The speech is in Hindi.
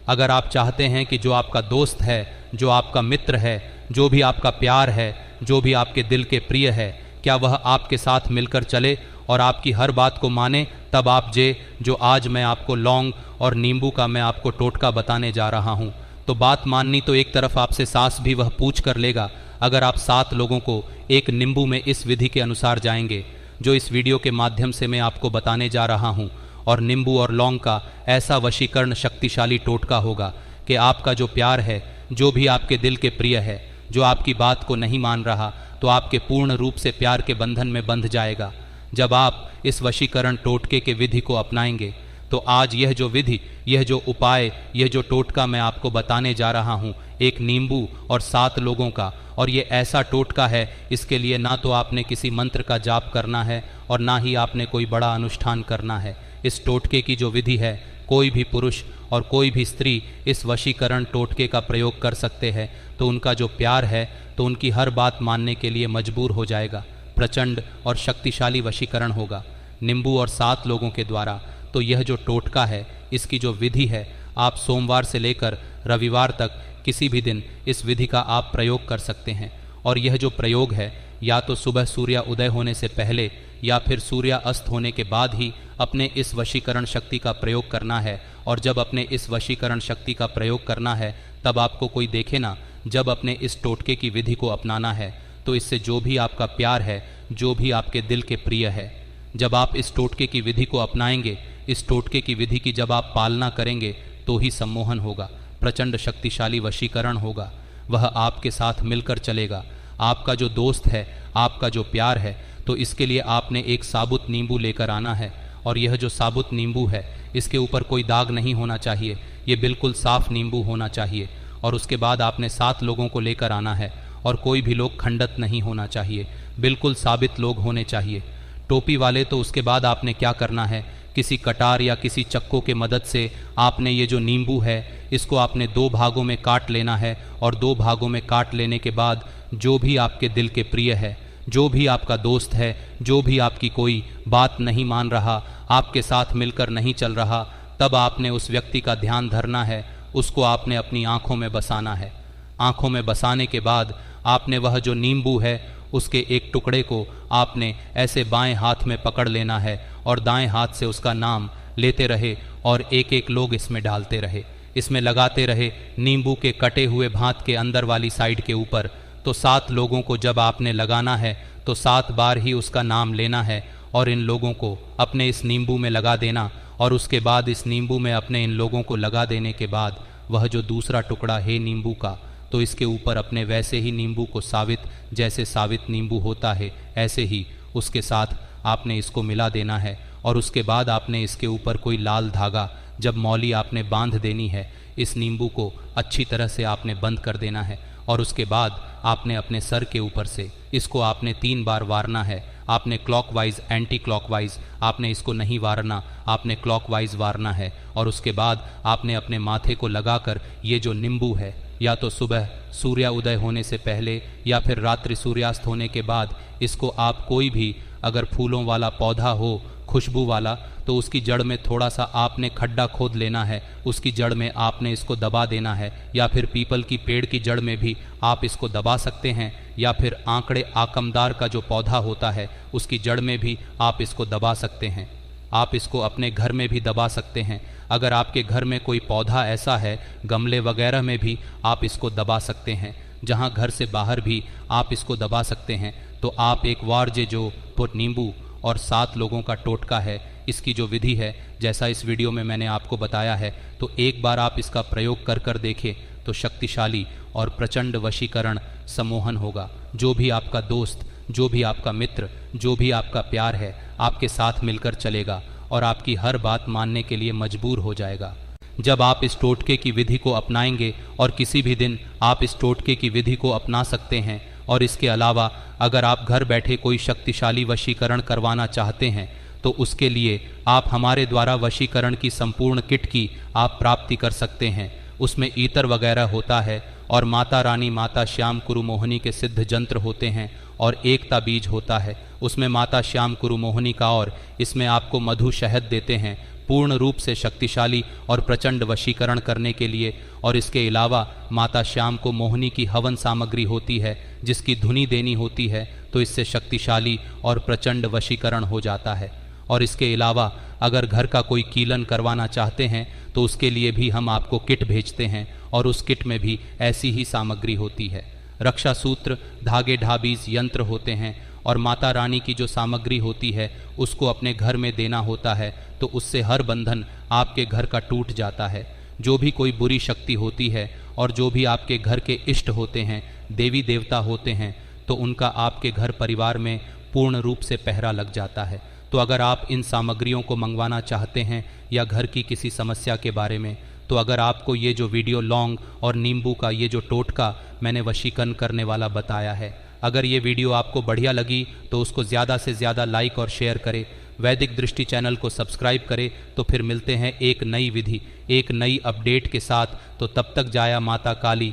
अगर आप चाहते हैं कि जो आपका दोस्त है, जो आपका मित्र है, जो भी आपका प्यार है, जो भी आपके दिल के प्रिय है, क्या वह आपके साथ मिलकर चले और आपकी हर बात को माने, तब आप जो आज मैं आपको लौंग और नींबू का मैं आपको टोटका बताने जा रहा हूँ। तो बात माननी तो एक तरफ आपसे सास भी वह पूछ कर लेगा। अगर आप 7 लोगों को एक नींबू में इस विधि के अनुसार जाएंगे जो इस वीडियो के माध्यम से मैं आपको बताने जा रहा हूँ, और नींबू और लौंग का ऐसा वशीकरण शक्तिशाली टोटका होगा कि आपका जो प्यार है, जो भी आपके दिल के प्रिय है, जो आपकी बात को नहीं मान रहा, तो आपके पूर्ण रूप से प्यार के बंधन में बंध जाएगा। जब आप इस वशीकरण टोटके के विधि को अपनाएंगे तो आज यह जो विधि, यह जो उपाय, यह जो टोटका मैं आपको बताने जा रहा हूँ, एक नींबू और 7 लोगों का, और ये ऐसा टोटका है, इसके लिए ना तो आपने किसी मंत्र का जाप करना है और ना ही आपने कोई बड़ा अनुष्ठान करना है। इस टोटके की जो विधि है, कोई भी पुरुष और कोई भी स्त्री इस वशीकरण टोटके का प्रयोग कर सकते हैं। तो उनका जो प्यार है, तो उनकी हर बात मानने के लिए मजबूर हो जाएगा। प्रचंड और शक्तिशाली वशीकरण होगा नींबू और 7 लोगों के द्वारा। तो यह जो टोटका है, इसकी जो विधि है, आप सोमवार से लेकर रविवार तक किसी भी दिन इस विधि का आप प्रयोग कर सकते हैं। और यह जो प्रयोग है, या तो सुबह सूर्य उदय होने से पहले या फिर सूर्य अस्त होने के बाद ही अपने इस वशीकरण शक्ति का प्रयोग करना है। और जब अपने इस वशीकरण शक्ति का प्रयोग करना है, तब आपको कोई देखे ना, जब अपने इस टोटके की विधि को अपनाना है, तो इससे जो भी आपका प्यार है, जो भी आपके दिल के प्रिय है, जब आप इस टोटके की विधि को अपनाएंगे, इस टोटके की विधि की जब आप पालना करेंगे, तो ही सम्मोहन होगा, प्रचंड शक्तिशाली वशीकरण होगा। वह आपके साथ मिलकर चलेगा। आपका जो दोस्त है, आपका जो प्यार है, तो इसके लिए आपने एक साबुत नींबू लेकर आना है। और यह जो साबुत नींबू है, इसके ऊपर कोई दाग नहीं होना चाहिए, ये बिल्कुल साफ नींबू होना चाहिए। और उसके बाद आपने 7 लोगों को लेकर आना है, और कोई भी लोग खंडत नहीं होना चाहिए, बिल्कुल साबित लोग होने चाहिए। टोपी वाले तो उसके बाद आपने क्या करना है, किसी कटार या किसी चक्कू के मदद से आपने ये जो नींबू है, इसको आपने 2 भागों में काट लेना है। और 2 भागों में काट लेने के बाद जो भी आपके दिल के प्रिय है, जो भी आपका दोस्त है, जो भी आपकी कोई बात नहीं मान रहा, आपके साथ मिलकर नहीं चल रहा, तब आपने उस व्यक्ति का ध्यान धरना है, उसको आपने अपनी आँखों में बसाना है। आँखों में बसाने के बाद आपने वह जो नींबू है, उसके एक टुकड़े को आपने ऐसे बाएं हाथ में पकड़ लेना है और दाएं हाथ से उसका नाम लेते रहे और एक एक लोग इसमें डालते रहे, इसमें लगाते रहे नींबू के कटे हुए भात के अंदर वाली साइड के ऊपर। तो 7 लोगों को जब आपने लगाना है, तो 7 बार ही उसका नाम लेना है और इन लोगों को अपने इस नींबू में लगा देना। और उसके बाद इस नींबू में अपने इन लोगों को लगा देने के बाद वह जो दूसरा टुकड़ा है नींबू का, तो इसके ऊपर अपने वैसे ही नींबू को सावित, जैसे सावित नींबू होता है, ऐसे ही उसके साथ आपने इसको मिला देना है। और उसके बाद आपने इसके ऊपर कोई लाल धागा, जब मौली आपने बांध देनी है, इस नींबू को अच्छी तरह से आपने बंद कर देना है। और उसके बाद आपने अपने सर के ऊपर से इसको आपने 3 बार वारना है। आपने क्लॉकवाइज, एंटी क्लॉकवाइज आपने इसको नहीं वारना, आपने क्लॉकवाइज वारना है। और उसके बाद आपने अपने माथे को लगाकर ये जो नींबू है, या तो सुबह सूर्य उदय होने से पहले या फिर रात्रि सूर्यास्त होने के बाद, इसको आप कोई भी अगर फूलों वाला पौधा हो, खुशबू वाला, तो उसकी जड़ में थोड़ा सा आपने खड्डा खोद लेना है, उसकी जड़ में आपने इसको दबा देना है। या फिर पीपल की पेड़ की जड़ में भी आप इसको दबा सकते हैं, या फिर आंकड़े आकमदार का जो पौधा होता है, उसकी जड़ में भी आप इसको दबा सकते हैं। आप इसको अपने घर में भी दबा सकते हैं। अगर आपके घर में कोई पौधा ऐसा है, गमले वगैरह में भी आप इसको दबा सकते हैं। जहाँ घर से बाहर भी आप इसको दबा सकते हैं। तो आप एक बार जो नींबू और 7 लोगों का टोटका है, इसकी जो विधि है, जैसा इस वीडियो में मैंने आपको बताया है, तो एक बार आप इसका प्रयोग कर देखें, तो शक्तिशाली और प्रचंड वशीकरण सम्मोहन होगा। जो भी आपका दोस्त, जो भी आपका मित्र, जो भी आपका प्यार है, आपके साथ मिलकर चलेगा और आपकी हर बात मानने के लिए मजबूर हो जाएगा। जब आप इस टोटके की विधि को अपनाएंगे, और किसी भी दिन आप इस टोटके की विधि को अपना सकते हैं। और इसके अलावा अगर आप घर बैठे कोई शक्तिशाली वशीकरण करवाना चाहते हैं, तो उसके लिए आप हमारे द्वारा वशीकरण की संपूर्ण किट की आप प्राप्ति कर सकते हैं। उसमें ईतर वगैरह होता है, और माता रानी, माता श्याम कुरु मोहिनी के सिद्ध जंत्र होते हैं, और एकता बीज होता है, उसमें माता श्याम कुरु मोहिनी का, और इसमें आपको मधु शहद देते हैं, पूर्ण रूप से शक्तिशाली और प्रचंड वशीकरण करने के लिए। और इसके अलावा माता श्याम को मोहिनी की हवन सामग्री होती है जिसकी धुनी देनी होती है, तो इससे शक्तिशाली और प्रचंड वशीकरण हो जाता है। और इसके अलावा अगर घर का कोई कीलन करवाना चाहते हैं तो उसके लिए भी हम आपको किट भेजते हैं और उस किट में भी ऐसी ही सामग्री होती है। रक्षा सूत्र, धागे, ढाबीज, यंत्र होते हैं और माता रानी की जो सामग्री होती है उसको अपने घर में देना होता है, तो उससे हर बंधन आपके घर का टूट जाता है। जो भी कोई बुरी शक्ति होती है और जो भी आपके घर के इष्ट होते हैं, देवी देवता होते हैं, तो उनका आपके घर परिवार में पूर्ण रूप से पहरा लग जाता है। तो अगर आप इन सामग्रियों को मंगवाना चाहते हैं या घर की किसी समस्या के बारे में, तो अगर आपको ये जो वीडियो लौंग और नींबू का ये जो टोटका मैंने वशीकरण करने वाला बताया है, अगर ये वीडियो आपको बढ़िया लगी तो उसको ज़्यादा से ज़्यादा लाइक और शेयर करें। वैदिक दृष्टि चैनल को सब्सक्राइब करें। तो फिर मिलते हैं एक नई विधि, एक नई अपडेट के साथ। तो तब तक जाया माता काली।